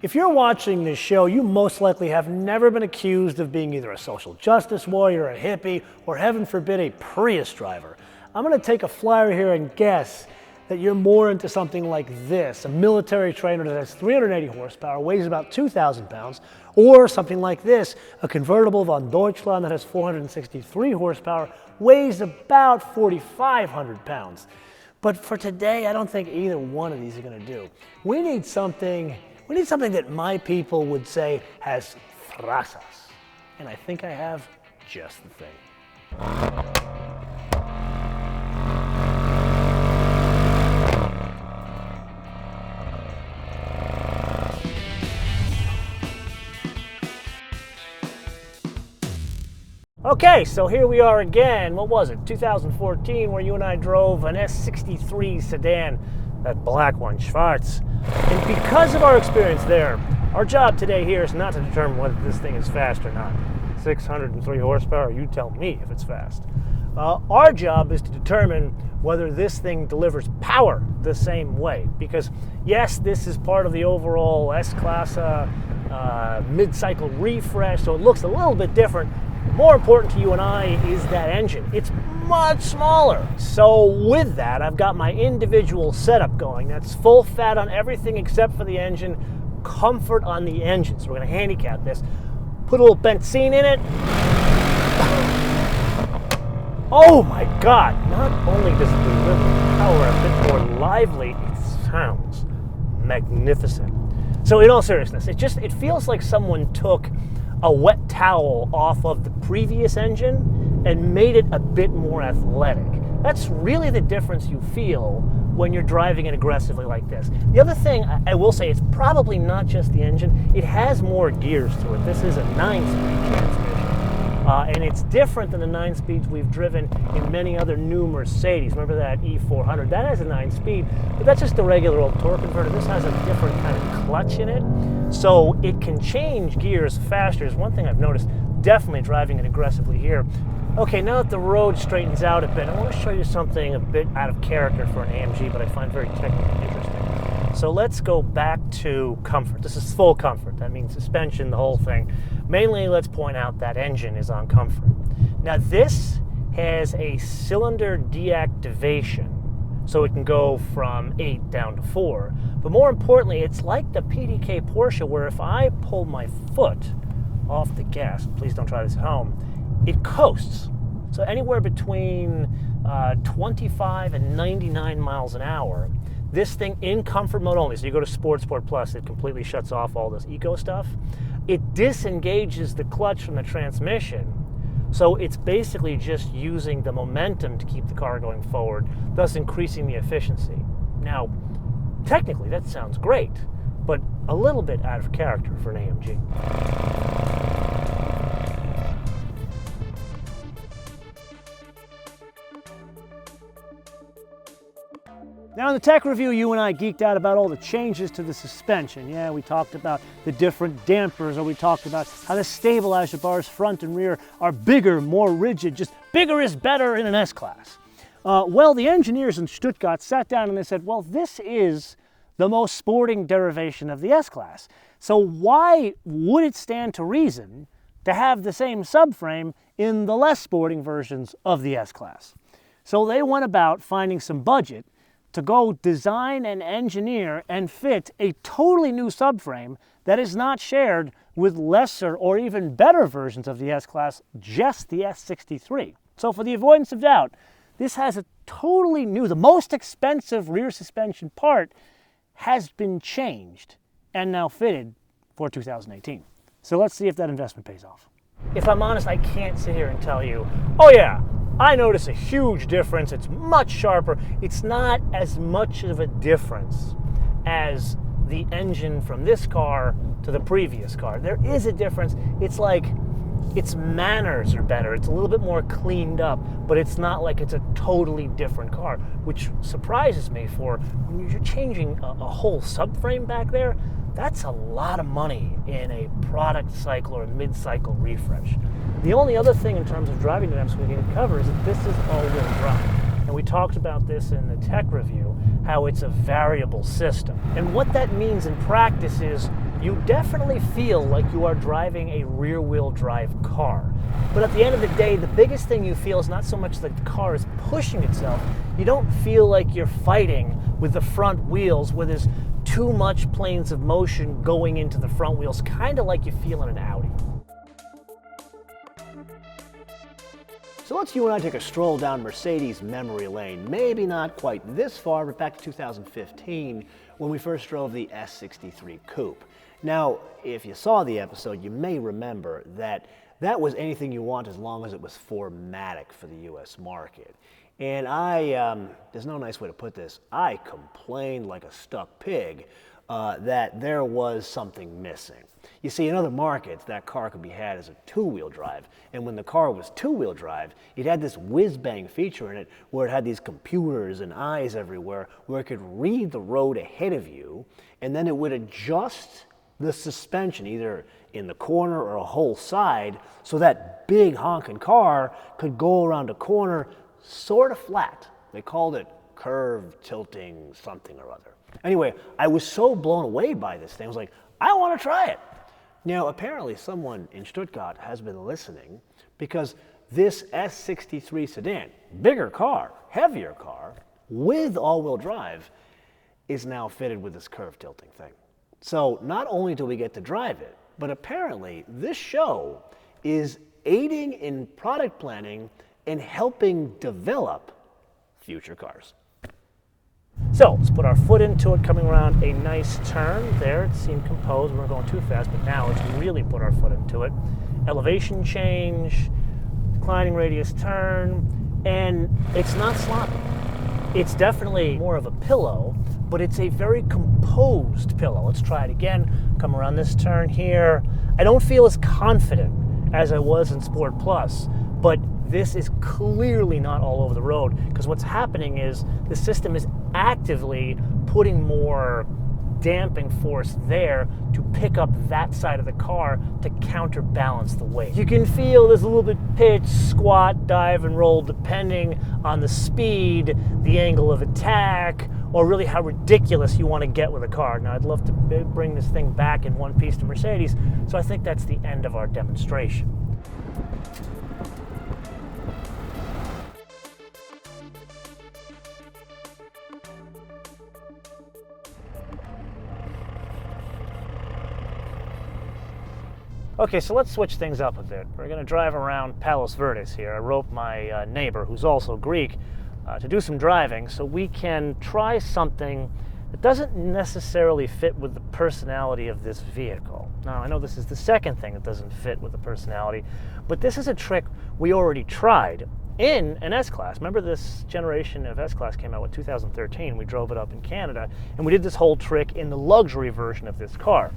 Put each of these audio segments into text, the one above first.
If you're watching this show, you most likely have never been accused of being either a social justice warrior, a hippie, or heaven forbid, a Prius driver. I'm going to take a flyer here and guess that you're more into something like this, a military trainer that has 380 horsepower, weighs about 2,000 pounds, or something like this, a convertible von Deutschland that has 463 horsepower, weighs about 4,500 pounds. But for today, I don't think either one of these are going to do. We need something that my people would say has trazas. And I think I have just the thing. Okay, so here we are again. What was it, 2014, where you and I drove an S63 sedan, that black one, Schwarz. And because of our experience there, our job today here is not to determine whether this thing is fast or not. 603 horsepower, you tell me if it's fast. Our job is to determine whether this thing delivers power the same way. Because yes, this is part of the overall S Class mid-cycle refresh, so it looks a little bit different. More important to you and I is that engine. It's much smaller. So with that, I've got my individual setup going. That's full fat on everything except for the engine, comfort on the engine. So we're going to handicap this. Put a little benzene in it. Oh my God! Not only does it deliver power a bit more lively, it sounds magnificent. So in all seriousness, it feels like someone took a wet towel off of the previous engine and made it a bit more athletic. That's really the difference you feel when you're driving it aggressively like this. The other thing I will say, it's probably not just the engine, it has more gears to it. This is a 9-speed transmission. And it's different than the 9 speeds we've driven in many other new Mercedes. Remember that E400? That has a 9-speed, but that's just a regular old torque converter. This has a different kind of clutch in it, so it can change gears faster. Is one thing I've noticed, definitely driving it aggressively here. Okay, now that the road straightens out a bit, I want to show you something a bit out of character for an AMG, but I find very technically interesting. So let's go back to comfort. This is full comfort. That means suspension, the whole thing. Mainly, let's point out that engine is on comfort. Now this has a cylinder deactivation, so it can go from 8 down to 4. But more importantly, it's like the PDK Porsche, where if I pull my foot off the gas, please don't try this at home, it coasts. So anywhere between 25 and 99 miles an hour. This thing in comfort mode only, so you go to Sport Plus, it completely shuts off all this eco stuff. It disengages the clutch from the transmission, so it's basically just using the momentum to keep the car going forward, thus increasing the efficiency. Now, technically that sounds great, but a little bit out of character for an AMG. Now in the tech review, you and I geeked out about all the changes to the suspension. Yeah, we talked about the different dampers, or we talked about how the stabilizer bars front and rear are bigger, more rigid, just bigger is better in an S Class. Well, the engineers in Stuttgart sat down and they said, well, this is the most sporting derivation of the S Class. So why would it stand to reason to have the same subframe in the less sporting versions of the S Class? So they went about finding some budget to go design and engineer and fit a totally new subframe that is not shared with lesser or even better versions of the S Class, just the S63. So for the avoidance of doubt, this has a totally new, the most expensive rear suspension part has been changed and now fitted for 2018. So let's see if that investment pays off. If I'm honest, I can't sit here and tell you, oh yeah, I notice a huge difference. It's much sharper. It's not as much of a difference as the engine from this car to the previous car. There is a difference. It's like its manners are better. It's a little bit more cleaned up, but it's not like it's a totally different car, which surprises me. For when you're changing a whole subframe back there, that's a lot of money in a product cycle or mid-cycle refresh. The only other thing in terms of driving dynamics we need to cover is that this is all-wheel drive. And we talked about this in the tech review, how it's a variable system. And what that means in practice is you definitely feel like you are driving a rear-wheel drive car. But at the end of the day, the biggest thing you feel is not so much that the car is pushing itself. You don't feel like you're fighting with the front wheels where there's too much planes of motion going into the front wheels, kind of like you feel in an Audi. So let's you and I take a stroll down Mercedes memory lane. Maybe not quite this far, but back to 2015 when we first drove the S63 Coupe. Now, if you saw the episode, you may remember that that was anything you want as long as it was formatic for the US market. And there's no nice way to put this, I complained like a stuck pig that there was something missing. You see, in other markets, that car could be had as a two-wheel drive. And when the car was two-wheel drive, it had this whiz-bang feature in it where it had these computers and eyes everywhere where it could read the road ahead of you, and then it would adjust the suspension either in the corner or a whole side so that big honking car could go around a corner sort of flat. They called it curve tilting something or other. Anyway, I was so blown away by this thing. I was like, I want to try it. Now, apparently someone in Stuttgart has been listening because this S63 sedan, bigger car, heavier car, with all-wheel drive, is now fitted with this curve tilting thing. So not only do we get to drive it, but apparently this show is aiding in product planning and helping develop future cars. So let's put our foot into it, coming around a nice turn. There, it seemed composed. We weren't going too fast, but now let's really put our foot into it. Elevation change, declining radius turn, and it's not sloppy. It's definitely more of a pillow, but it's a very composed pillow. Let's try it again. Come around this turn here. I don't feel as confident as I was in Sport Plus, but this is clearly not all over the road because what's happening is the system is actively putting more damping force there to pick up that side of the car to counterbalance the weight. You can feel there's a little bit pitch, squat, dive, and roll depending on the speed, the angle of attack, or really how ridiculous you want to get with a car. Now, I'd love to bring this thing back in one piece to Mercedes, so I think that's the end of our demonstration. Okay, so let's switch things up a bit. We're going to drive around Palos Verdes here. I roped my neighbor, who's also Greek, to do some driving so we can try something that doesn't necessarily fit with the personality of this vehicle. Now, I know this is the second thing that doesn't fit with the personality, but this is a trick we already tried in an S Class. Remember, this generation of S Class came out in 2013. We drove it up in Canada, and we did this whole trick in the luxury version of this car.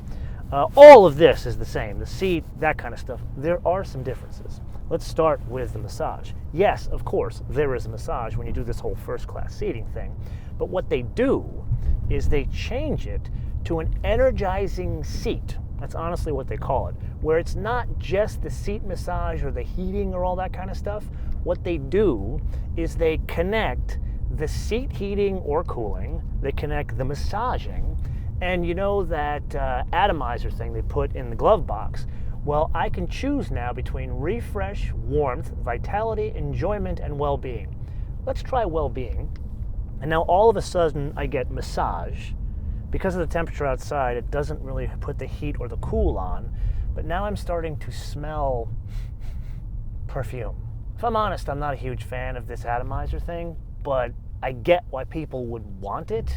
All of this is the same, the seat, that kind of stuff. There are some differences. Let's start with the massage. Yes, of course, there is a massage when you do this whole first class seating thing, but what they do is they change it to an energizing seat. That's honestly what they call it, where it's not just the seat massage or the heating or all that kind of stuff. What they do is they connect the seat heating or cooling, they connect the massaging, and you know that atomizer thing they put in the glove box? Well, I can choose now between refresh, warmth, vitality, enjoyment, and well-being. Let's try well-being. And now all of a sudden I get massage. Because of the temperature outside, it doesn't really put the heat or the cool on, but now I'm starting to smell perfume. If I'm honest, I'm not a huge fan of this atomizer thing, but I get why people would want it.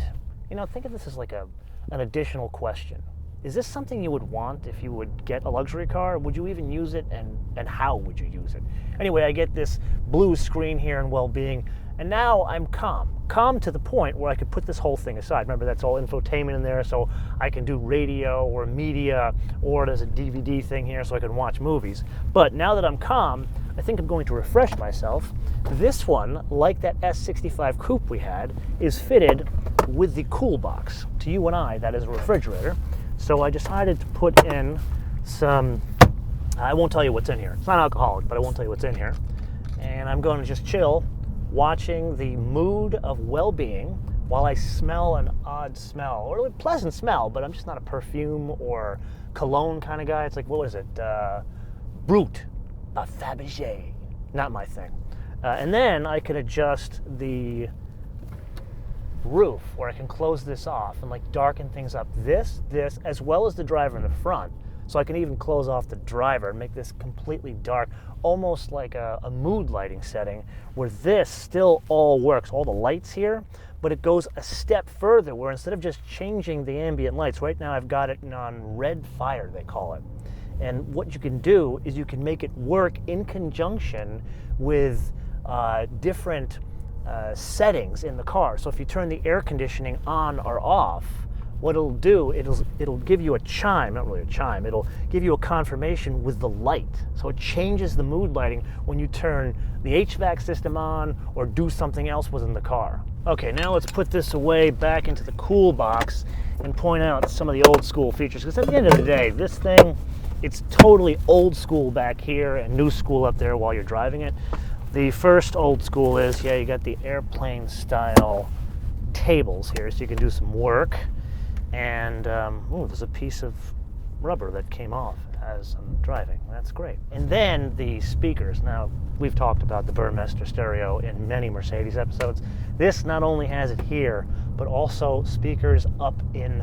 You know, think of this as like an additional question. Is this something you would want if you would get a luxury car? Would you even use it, and how would you use it? Anyway, I get this blue screen here in well-being, and now I'm calm to the point where I could put this whole thing aside. Remember, that's all infotainment in there, so I can do radio or media, or there's a DVD thing here so I can watch movies. But now that I'm calm, I think I'm going to refresh myself. This one, like that S65 Coupe we had, is fitted with the cool box. To you and I, that is a refrigerator. So I decided to put in some, I won't tell you what's in here. It's not alcoholic, but I won't tell you what's in here. And I'm going to just chill, watching the Mood of Well-Being while I smell an odd smell, or a pleasant smell, but I'm just not a perfume or cologne kind of guy. It's like, what was it? Brut by Fabergé. Not my thing. And then I can adjust the roof, or I can close this off and like darken things up. This, as well as the driver in the front. So I can even close off the driver and make this completely dark, almost like a mood lighting setting, where this still all works, all the lights here, but it goes a step further, where instead of just changing the ambient lights, right now I've got it on red fire, they call it. And what you can do is you can make it work in conjunction with different settings in the car. So if you turn the air conditioning on or off, what it'll do, it'll give you a chime, not really a chime, it'll give you a confirmation with the light. So it changes the mood lighting when you turn the HVAC system on or do something else within the car. Okay, now let's put this away back into the cool box and point out some of the old school features, because at the end of the day, this thing, it's totally old school back here and new school up there while you're driving it. The first old school is, you got the airplane style tables here, so you can do some work. And there's a piece of rubber that came off as I'm driving. That's great. And then the speakers. Now, we've talked about the Burmester stereo in many Mercedes episodes. This not only has it here, but also speakers up in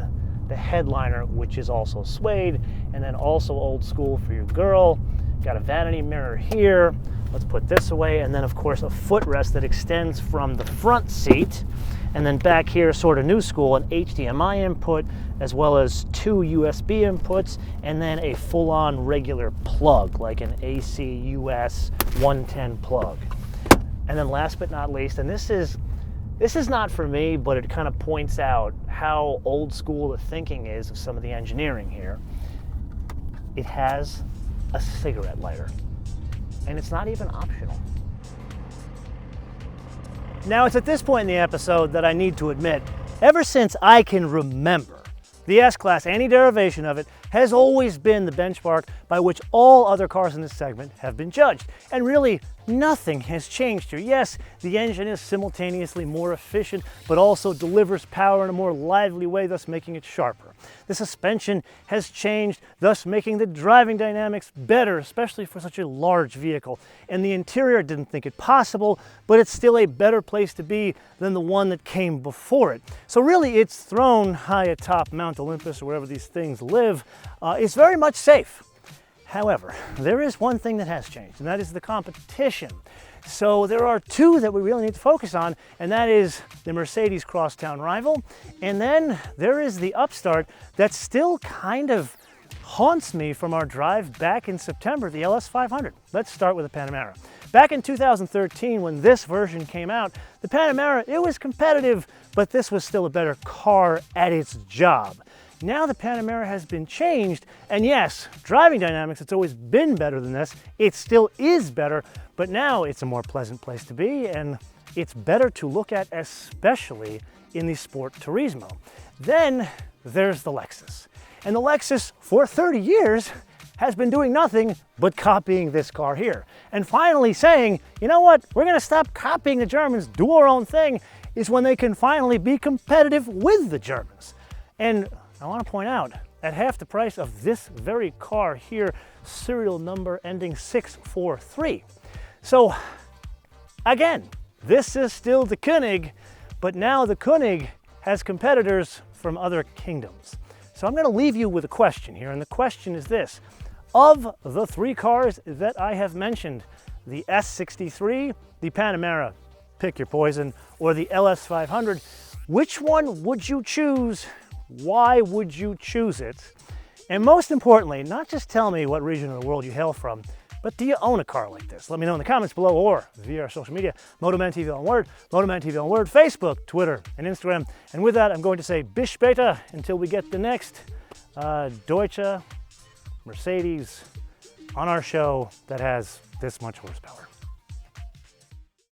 the headliner, which is also suede, and then also old school for your girl. Got a vanity mirror here. Let's put this away, and then of course a footrest that extends from the front seat, and then back here, sort of new school, an HDMI input, as well as 2 USB inputs, and then a full-on regular plug, like an AC US 110 plug. And then last but not least, and this is not for me, but it kind of points out how old school the thinking is of some of the engineering here. It has a cigarette lighter, and it's not even optional. Now, it's at this point in the episode that I need to admit, ever since I can remember, the S Class, any derivation of it, has always been the benchmark by which all other cars in this segment have been judged. And really, nothing has changed here. Yes, the engine is simultaneously more efficient, but also delivers power in a more lively way, thus making it sharper. The suspension has changed, thus making the driving dynamics better, especially for such a large vehicle. And the interior didn't think it possible, but it's still a better place to be than the one that came before it. So really, it's thrown high atop Mount Olympus, or wherever these things live, is very much safe. However, there is one thing that has changed, and that is the competition. So there are two that we really need to focus on, and that is the Mercedes crosstown rival, and then there is the upstart that still kind of haunts me from our drive back in September, the LS500. Let's start with the Panamera. Back in 2013, when this version came out, the Panamera, it was competitive, but this was still a better car at its job. Now the Panamera has been changed, and yes, driving dynamics, it's always been better than this. It still is better, but now it's a more pleasant place to be, and it's better to look at, especially in the Sport Turismo. Then there's the Lexus. And the Lexus, for 30 years, has been doing nothing but copying this car here. And finally saying, you know what, we're gonna stop copying the Germans, do our own thing, is when they can finally be competitive with the Germans. And I want to point out, at half the price of this very car here, serial number ending 643. So, again, this is still the Koenig, but now the Koenig has competitors from other kingdoms. So I'm going to leave you with a question here, and the question is this. Of the three cars that I have mentioned, the S63, the Panamera, pick your poison, or the LS500, which one would you choose? Why would you choose it? And most importantly, not just tell me what region of the world you hail from, but do you own a car like this? Let me know in the comments below or via our social media, MotoManTV on Word, MotoManTV on Word, Facebook, Twitter, and Instagram. And with that, I'm going to say bis später until we get the next Deutsche Mercedes on our show that has this much horsepower.